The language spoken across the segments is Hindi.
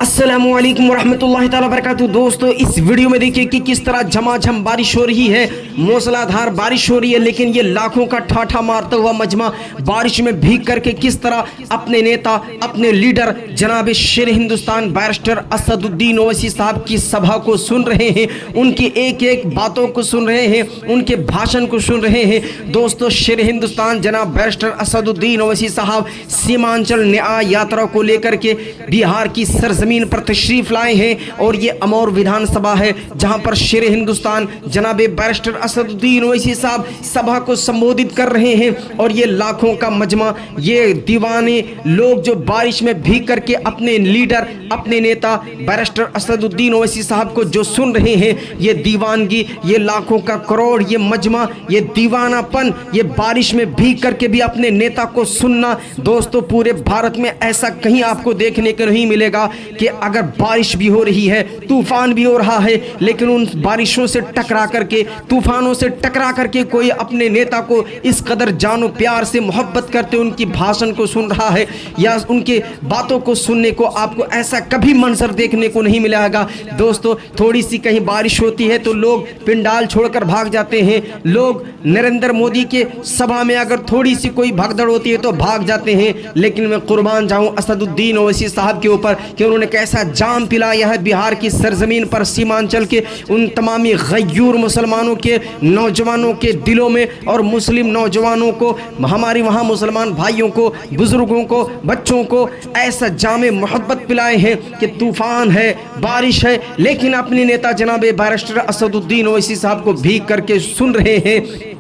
अस्सलामुअलैकुम वरहमतुल्लाहि ताला बरकातहू। दोस्तों, इस वीडियो में देखिए कि किस तरह झमाझम बारिश हो रही है, मूसलाधार बारिश हो रही है, लेकिन ये लाखों का ठाठा मारता हुआ मजमा बारिश में भीग करके किस तरह अपने नेता, अपने लीडर जनाब शेर हिंदुस्तान बैरिस्टर असदुद्दीन ओवैसी साहब की सभा को सुन रहे हैं, उनकी एक एक बातों को सुन रहे हैं, उनके भाषण को सुन रहे हैं। दोस्तों, शेर हिंदुस्तान जनाब बैरिस्टर असदुद्दीन ओवैसी साहब सीमांचल न्याय यात्रा को लेकर के बिहार की सरजमीन पर तशरीफ लाए हैं और ये अमौर विधानसभा है जहां पर शेर हिंदुस्तान जनाब बैरिस्टर असदुद्दीन ओवैसी साहब सभा को संबोधित कर रहे हैं। और ये लाखों का मजमा, ये दीवाने लोग जो बारिश में भीग करके अपने लीडर, अपने नेता बैरिस्टर असदुद्दीन ओवैसी साहब को जो सुन रहे हैं, ये दीवानगी, ये लाखों का करोड़, ये मजमा, ये दीवानापन, ये बारिश में भीग करके भी अपने नेता को सुनना। दोस्तों, पूरे भारत में ऐसा कहीं आपको देखने को नहीं मिलेगा कि अगर बारिश भी हो रही है, तूफान भी हो रहा है, लेकिन उन बारिशों से टकरा करके, तूफानों से टकरा करके कोई अपने नेता को इस कदर जानो प्यार से मोहब्बत करते उनकी भाषण को सुन रहा है या उनके बातों को सुनने को आपको ऐसा कभी मंजर देखने को नहीं मिलेगा। दोस्तों, थोड़ी सी कहीं बारिश होती है तो लोग पिंडाल छोड़कर भाग जाते हैं, लोग नरेंद्र मोदी के सभा में अगर थोड़ी सी कोई भगदड़ होती है तो भाग जाते हैं। लेकिन मैं कुर्बान जाऊं असदुद्दीन ओवैसी साहब के ऊपर कि उन्होंने कैसा जाम पिलाया है बिहार की सरजमीन पर, सीमांचल के उन तमामी गयूर मुसलमानों के नौजवानों के दिलों में और मुस्लिम नौजवानों को, हमारे वहाँ मुसलमान भाइयों को, बुजुर्गों को, बच्चों को ऐसा जामे मोहब्बत पिलाए हैं कि तूफान है, बारिश है, लेकिन अपने नेता जनाब बैरिस्टर असदुद्दीन ओवैसी साहब को भीग करके सुन रहे हैं।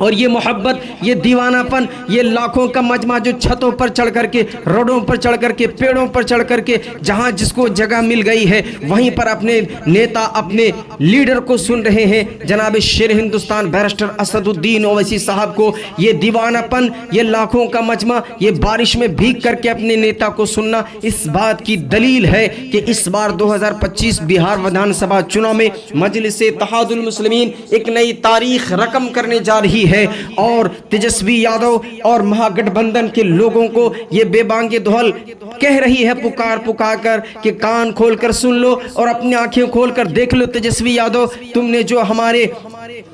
और ये मोहब्बत, ये दीवानापन, ये लाखों का मजमा जो छतों पर चढ़ करके, रोडों पर चढ़ करके, पेड़ों पर चढ़ करके, जहां जिसको जगह मिल गई है वहीं पर अपने नेता, अपने लीडर को सुन रहे हैं जनाब शेर हिंदुस्तान बैरिस्टर असदुद्दीन ओवैसी साहब को। ये दीवानापन, ये लाखों का मजमा, ये बारिश में भीग करके अपने नेता को सुनना इस बात की दलील है कि इस बार 2025 बिहार विधानसभा चुनाव में मजलिस-ए-इत्तेहादुल मुस्लिमीन एक नई तारीख रकम करने जा रही है और तेजस्वी यादव और महागठबंधन के लोगों को ये बेबांगे दोहल कह रही है, पुकार पुकार कर कि कान खोलकर सुन लो और अपनी आंखें खोलकर देख लो। तेजस्वी यादव, तुमने जो हमारे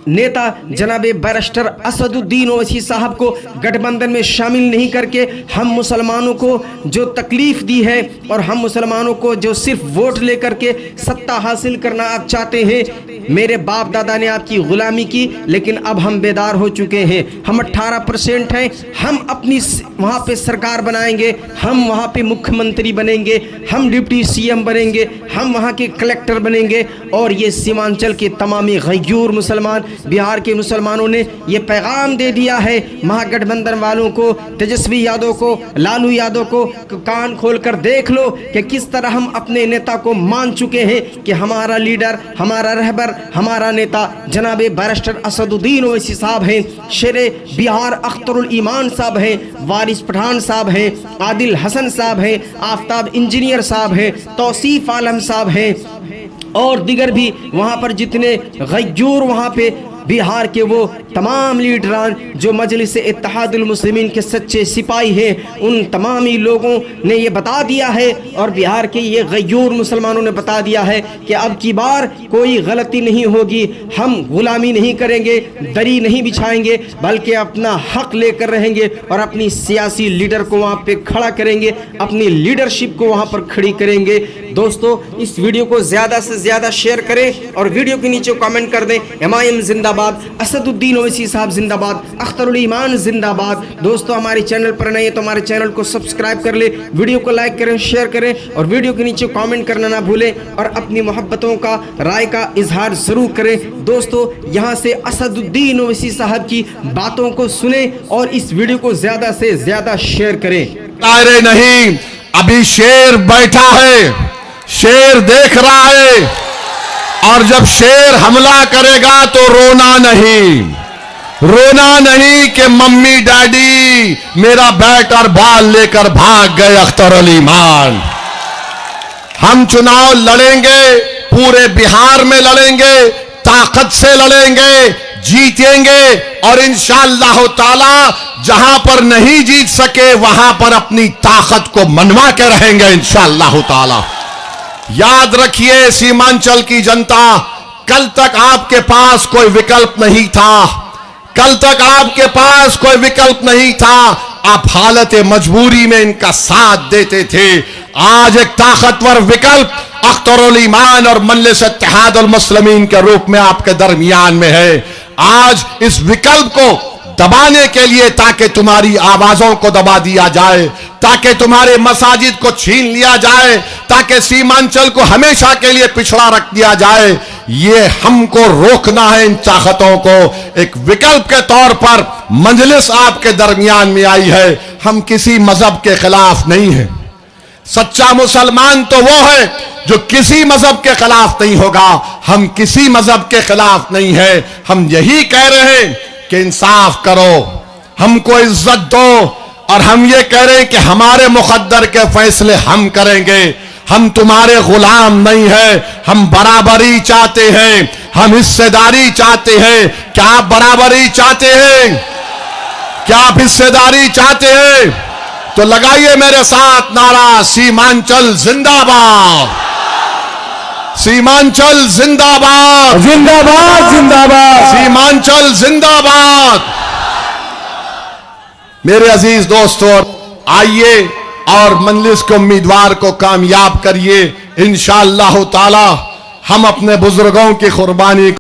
नेता जनाब बैरिस्टर असदुद्दीन ओवैसी साहब को गठबंधन में शामिल नहीं करके हम मुसलमानों को जो तकलीफ दी है और हम मुसलमानों को जो सिर्फ वोट लेकर के सत्ता हासिल करना आप चाहते हैं, मेरे बाप दादा ने आपकी गुलामी की, लेकिन अब हम बेदार हो चुके हैं। हम 18% हैं, हम अपनी वहाँ पे सरकार बनाएंगे, हम वहाँ पे मुख्यमंत्री बनेंगे, हम डिप्टी सीएम बनेंगे, हम वहाँ के कलेक्टर बनेंगे। और ये सीमांचल के तमामी गयूर मुसलमान, बिहार के मुसलमानों ने ये पैगाम दे दिया है महागठबंधन वालों को, तेजस्वी यादव को, लालू यादव को, कान खोलकर देख लो कि किस तरह हम अपने नेता को मान चुके हैं कि हमारा लीडर, हमारा रहबर, हमारा नेता जनाब बैरिस्टर असदुद्दीन ओवैसी साहब हैं, शेरे बिहार अख्तरुल ईमान साहब हैं, वारिस पठान साहब हैं, आदिल हसन साहब हैं, आफ्ताब इंजीनियर साहब हैं, तौसीफ आलम साहब हैं और दिगर भी वहाँ पर जितने गयूर वहाँ पे बिहार के वो तमाम लीडरान जो मजलिस-ए-इत्तेहादुल मुस्लिमीन के सच्चे सिपाही हैं, उन तमामी लोगों ने ये बता दिया है और बिहार के ये गयूर मुसलमानों ने बता दिया है कि अब की बार कोई गलती नहीं होगी, हम गुलामी नहीं करेंगे, दरी नहीं बिछाएंगे, बल्कि अपना हक लेकर रहेंगे और अपनी सियासी लीडर को वहाँ पे खड़ा करेंगे, अपनी लीडरशिप को वहाँ पर खड़ी करेंगे। दोस्तों, इस वीडियो को ज़्यादा से ज़्यादा शेयर करें और वीडियो के नीचे कमेंट कर दें, एमआईएम जिंदाबाद, असदुद्दीन ओवैसी साहब जिंदाबाद, अख्तरुल ईमान जिंदाबाद। दोस्तों, हमारे चैनल पर नए हैं तो हमारे चैनल को सब्सक्राइब कर ले, वीडियो को लाइक करें, शेयर करें और वीडियो के नीचे कमेंट करना ना भूलें और अपनी मोहब्बतों का, राय का इजहार जरूर करें। दोस्तों, यहाँ से असदुद्दीन ओवैसी साहब की बातों को सुने और इस वीडियो को ज्यादा से ज्यादा शेयर करें। अरे नहीं, अभी शेर बैठा है, शेर देख रहा है और जब शेर हमला करेगा तो रोना नहीं, रोना नहीं कि मम्मी डैडी मेरा बैट और बॉल लेकर भाग गए अख्तरुल ईमान। हम चुनाव लड़ेंगे, पूरे बिहार में लड़ेंगे, ताकत से लड़ेंगे, जीतेंगे और इंशाअल्लाह ताला जहां पर नहीं जीत सके वहां पर अपनी ताकत को मनवा के रहेंगे इंशाअल्लाह ताला। याद रखिए सीमांचल की जनता, कल तक आपके पास कोई विकल्प नहीं था, कल तक आपके पास कोई विकल्प नहीं था, आप हालत मजबूरी में इनका साथ देते थे। आज एक ताकतवर विकल्प अख्तरुल ईमान और मजलिस इत्तेहादुल मुस्लिमीन के रूप में आपके दरमियान में है। आज इस विकल्प को दबाने के लिए, ताकि तुम्हारी आवाजों को दबा दिया जाए, ताकि तुम्हारे मसाजिद को छीन लिया जाए, ताकि सीमांचल को हमेशा के लिए पिछड़ा रख दिया जाए, ये हमको रोकना है। इन चाहतों को एक विकल्प के तौर पर मजलिस आपके दरमियान में आई है। हम किसी मजहब के खिलाफ नहीं हैं। सच्चा मुसलमान तो वो है जो किसी मजहब के खिलाफ नहीं होगा। हम किसी मजहब के खिलाफ नहीं है। हम यही कह रहे हैं कि इंसाफ करो, हमको इज्जत दो, और हम ये कह रहे हैं कि हमारे मुकद्दर के फैसले हम करेंगे। हम तुम्हारे गुलाम नहीं है। हम बराबरी चाहते हैं, हम हिस्सेदारी चाहते हैं। क्या आप बराबरी चाहते हैं? क्या आप हिस्सेदारी चाहते हैं? तो लगाइए मेरे साथ नारा, सीमांचल जिंदाबाद, सीमांचल जिंदाबाद, जिंदाबाद जिंदाबाद, सीमांचल जिंदाबाद। मेरे अजीज दोस्तों, आइए और मजलिस के उम्मीदवार को कामयाब करिए। इंशाअल्लाह ताला हम अपने बुजुर्गों की कुर्बानी